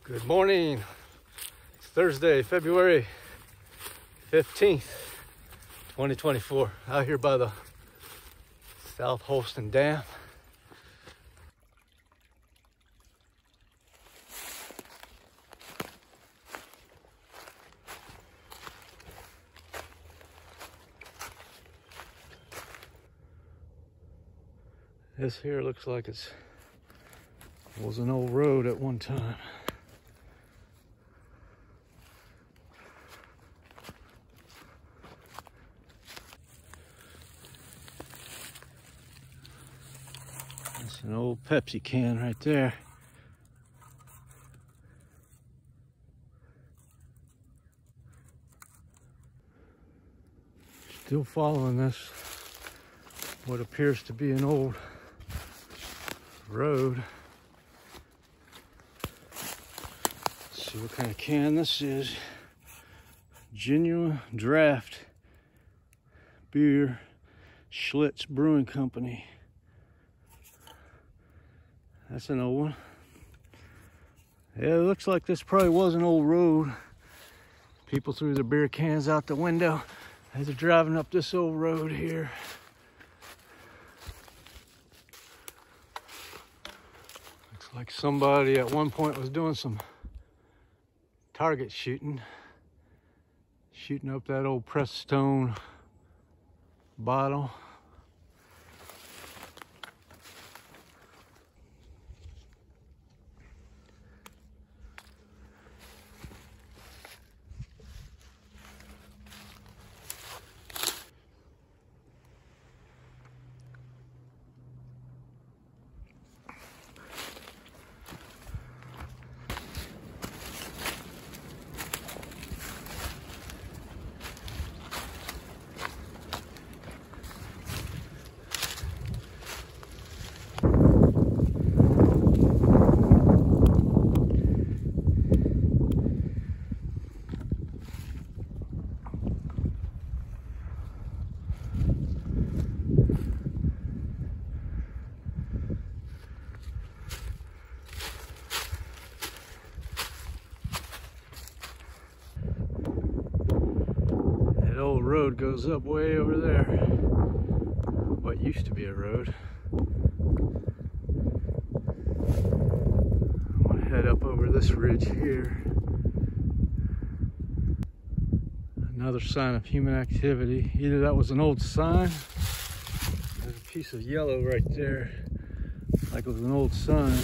Good morning. It's Thursday, February 15th, 2024. Out here by the South Holston Dam. This here looks like it was an old road at one time. That's an old Pepsi can right there. Still following this, what appears to be an old road. Let's see what kind of can this is. Genuine Draft Beer, Schlitz Brewing Company. That's an old one. Yeah, it looks like this probably was an old road. People threw their beer cans out the window as they're driving up this old road here. Looks like somebody at one point was doing some target shooting up that old pressed stone bottle. That old road goes up way over there. What used to be a road. I'm gonna head up over this ridge here. Another sign of human activity. Either that was an old sign. There's a piece of yellow right there, like it was an old sign.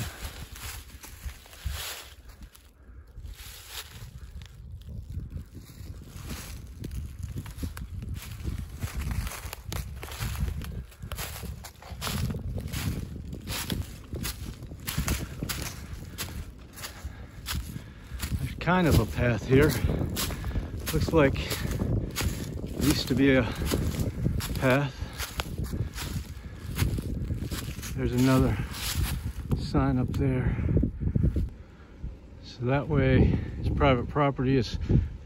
Kind of a path here. Looks like it used to be a path. There's another sign up there. So that way is private property. It's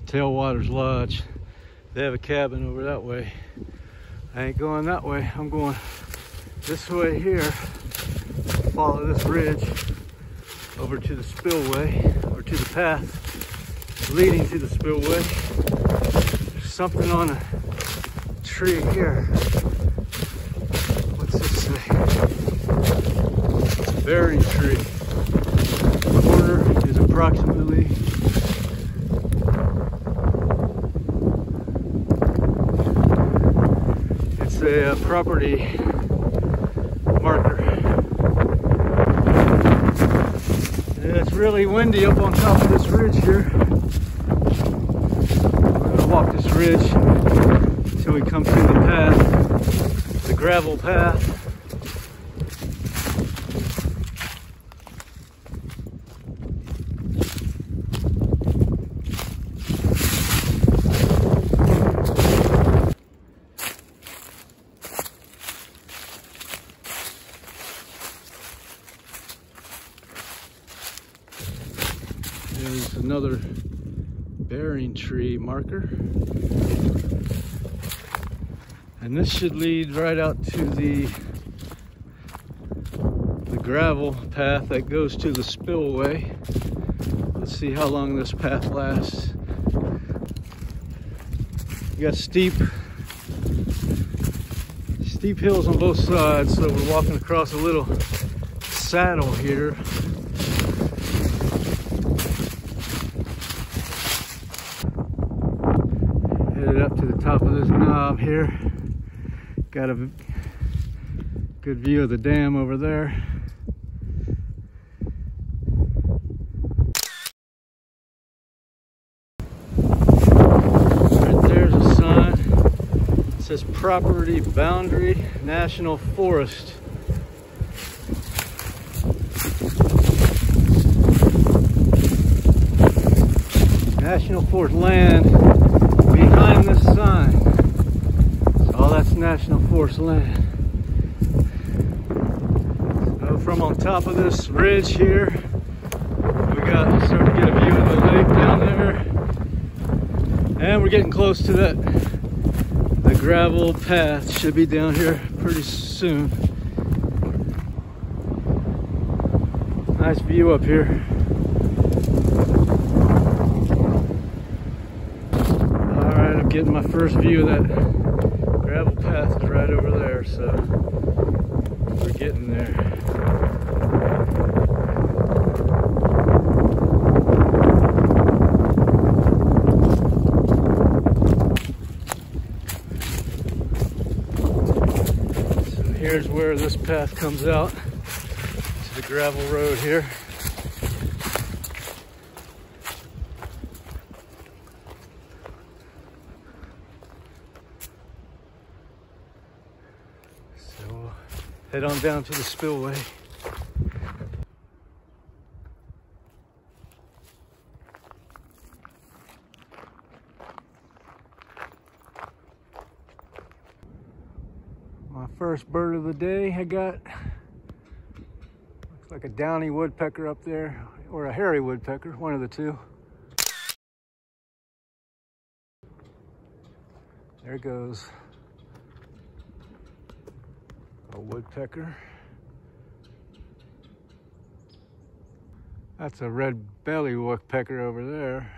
Tailwaters Lodge. They have a cabin over that way. I ain't going that way. I'm going this way here. Follow this ridge over to the spillway, or to the path leading to the spillway. There's something on a tree here. What's this say? It's a bearing tree. The corner is approximately 'It's a property marker. It's really windy up on top of this ridge here. We're gonna walk this ridge until we come to the path, the gravel path. There's another bearing tree marker. And this should lead right out to the gravel path that goes to the spillway. Let's see how long this path lasts. You got steep hills on both sides, so we're walking across a little saddle here. Headed up to the top of this knob here. Got a good view of the dam over there. Right there's a sign. It says Property Boundary National Forest. National Forest land behind this sign. So that's National Forest land. So from on top of this ridge here, we got starting to get a view of the lake down there. And we're getting close to that. The gravel path should be down here pretty soon. Nice view up here. Alright, I'm getting my first view of that gravel path is right over there, so we're getting there. Here's where this path comes out to the gravel road here. So we'll head on down to the spillway. My first bird of the day I got. Looks like a downy woodpecker up there, or a hairy woodpecker, one of the two. There goes a woodpecker. That's a red belly woodpecker over there.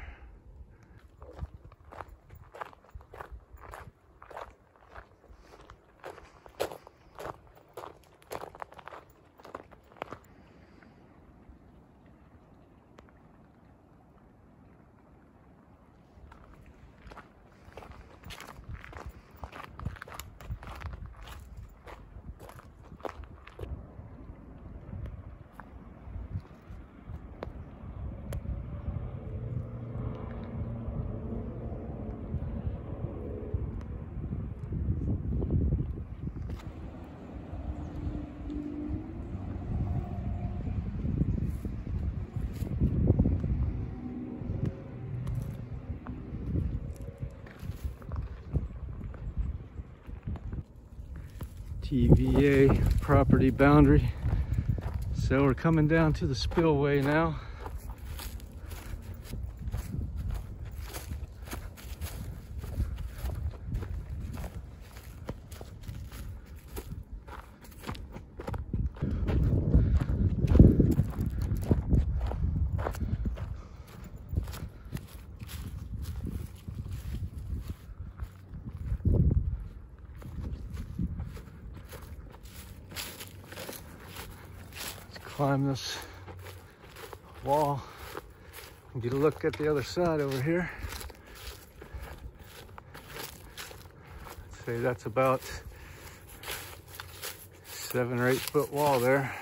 TVA property boundary. So we're coming down to the spillway now. Climb this wall and get a look at the other side over here. I'd say that's about 7 or 8 foot wall there.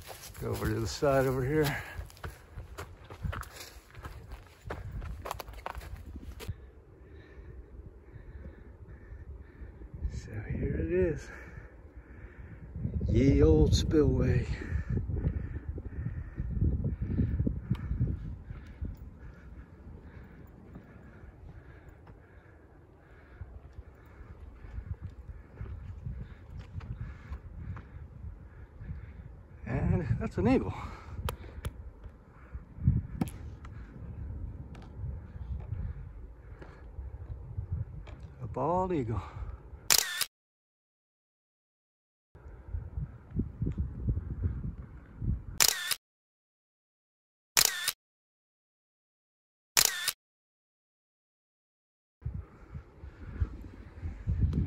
Let's go over to the side over here. So here it is. Ye old spillway. And that's an eagle. A bald eagle.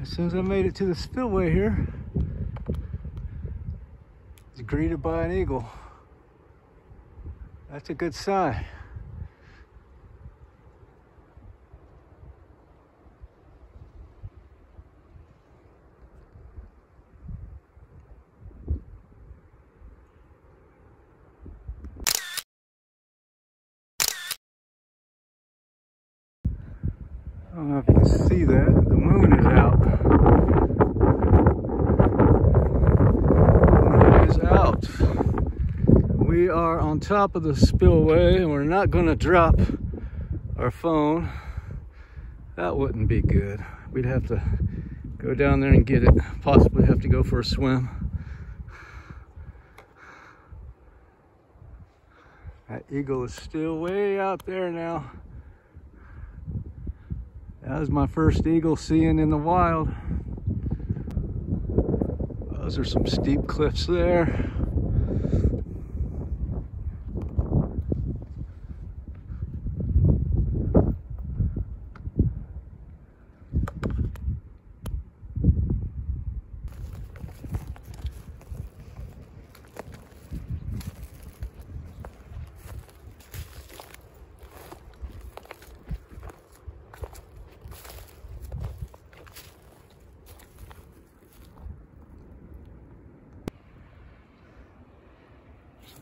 As soon as I made it to the spillway here, I was greeted by an eagle. That's a good sign. I don't know if you can see that. The moon is out. The moon is out. We are on top of the spillway and we're not going to drop our phone. That wouldn't be good. We'd have to go down there and get it. Possibly have to go for a swim. That eagle is still way out there now. That was my first eagle seeing in the wild. Those are some steep cliffs there.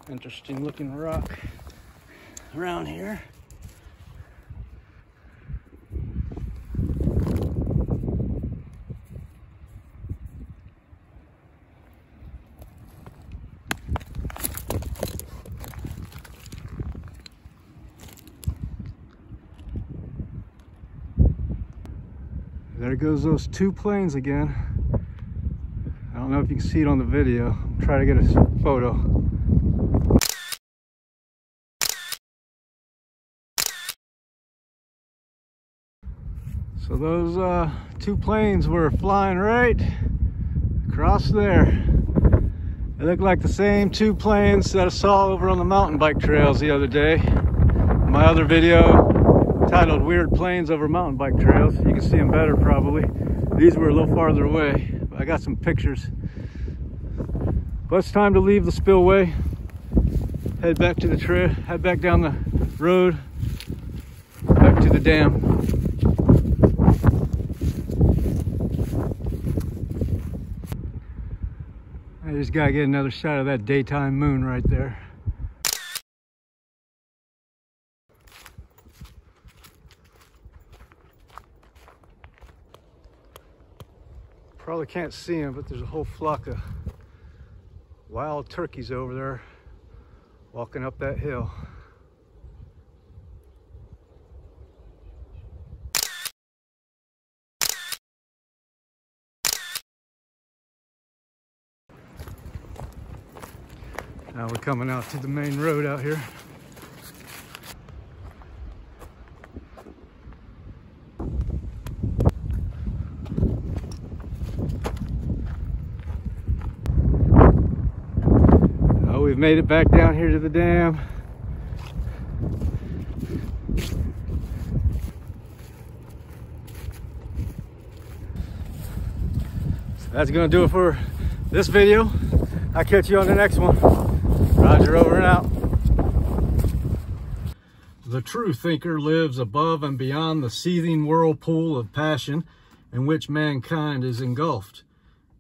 Interesting looking rock around here. There goes those two planes again. I don't know if you can see it on the video. I'll try to get a photo. So those two planes were flying right across there. They look like the same two planes that I saw over on the mountain bike trails the other day. My other video titled Weird Planes Over Mountain Bike Trails. You can see them better probably. These were a little farther away. I got some pictures. But it's time to leave the spillway. Head back to the trail, head back down the road, back to the dam. I just gotta get another shot of that daytime moon right there. Probably can't see them, but there's a whole flock of wild turkeys over there walking up that hill. Now we're coming out to the main road out here. Oh, we've made it back down here to the dam. So that's gonna do it for this video. I'll catch you on the next one. Roger, over and out. The true thinker lives above and beyond the seething whirlpool of passion in which mankind is engulfed.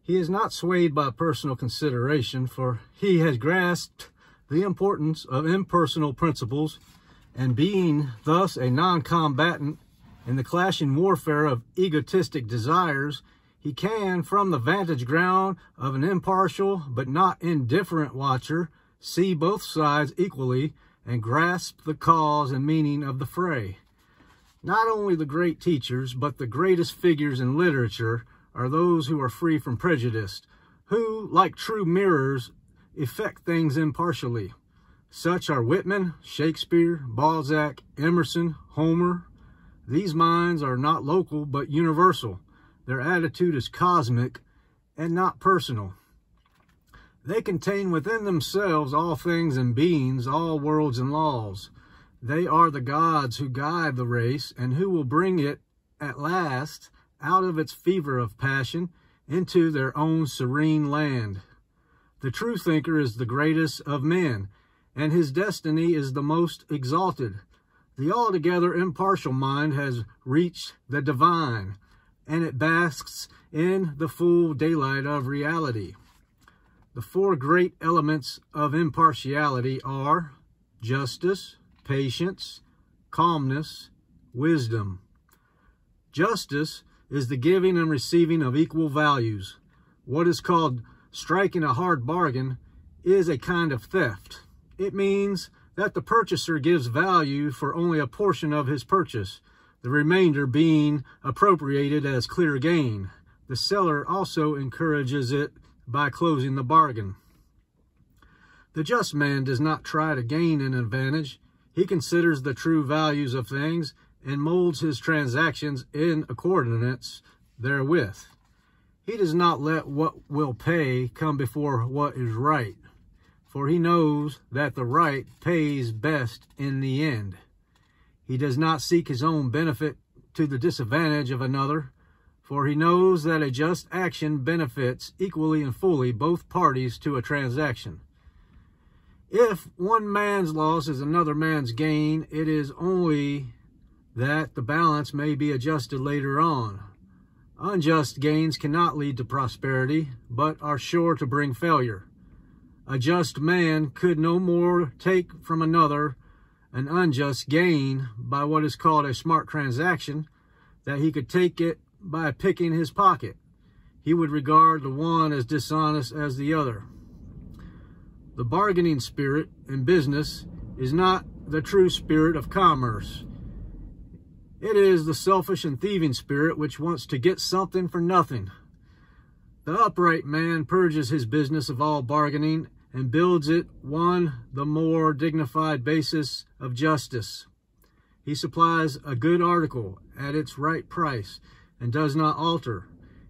He is not swayed by personal consideration, for he has grasped the importance of impersonal principles, and being thus a non-combatant in the clashing warfare of egotistic desires, he can, from the vantage ground of an impartial but not indifferent watcher, see both sides equally and grasp the cause and meaning of the fray. Not only the great teachers, but the greatest figures in literature are those who are free from prejudice, who, like true mirrors, effect things impartially. Such are Whitman, Shakespeare, Balzac, Emerson, Homer. These minds are not local but universal. Their attitude is cosmic and not personal. They contain within themselves all things and beings, all worlds and laws. They are the gods who guide the race and who will bring it at last out of its fever of passion into their own serene land. The true thinker is the greatest of men, and his destiny is the most exalted. The altogether impartial mind has reached the divine, and it basks in the full daylight of reality. The four great elements of impartiality are justice, patience, calmness, wisdom. Justice is the giving and receiving of equal values. What is called striking a hard bargain is a kind of theft. It means that the purchaser gives value for only a portion of his purchase, the remainder being appropriated as clear gain. The seller also encourages it by closing the bargain. The just man does not try to gain an advantage. He considers the true values of things and molds his transactions in accordance therewith. He does not let what will pay come before what is right, for he knows that the right pays best in the end. He does not seek his own benefit to the disadvantage of another, for he knows that a just action benefits equally and fully both parties to a transaction. If one man's loss is another man's gain, it is only that the balance may be adjusted later on. Unjust gains cannot lead to prosperity, but are sure to bring failure. A just man could no more take from another an unjust gain by what is called a smart transaction that he could take it by picking his pocket. He would regard the one as dishonest as the other. The bargaining spirit in business is not the true spirit of commerce. It is the selfish and thieving spirit which wants to get something for nothing. The upright man purges his business of all bargaining and builds it one the more dignified basis of justice. He supplies a good article at its right price and does not alter.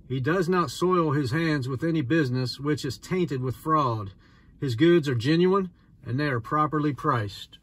He does not soil his hands with any business which is tainted with fraud. His goods are genuine and they are properly priced.